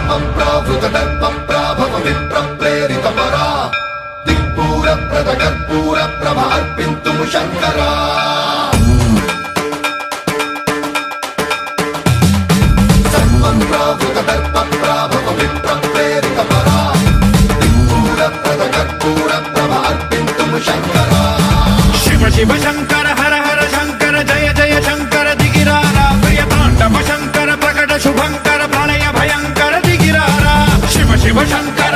प्रावृतदर्पप्राभव विप्रप्रेरितपरा दिक्पूरप्रदकर्पूरप्रभ अर्पिन्तुं शङ्करा सर्वं प्रावृतदर्पप्राभव विप्रप्रेरितपरा दिक्पूरप्रदकर्पूरप्रभ अर्पिन्तुं शङ्करा शिव शिव शङ्कर हर हर शङ्कर जय जय शङ्कर दिगिरारा प्रियताण्डव शङ्कर प्रकट शुभङ्कर प्रलय भयङ्कर दिगिरारा शिव शिव शङ्कर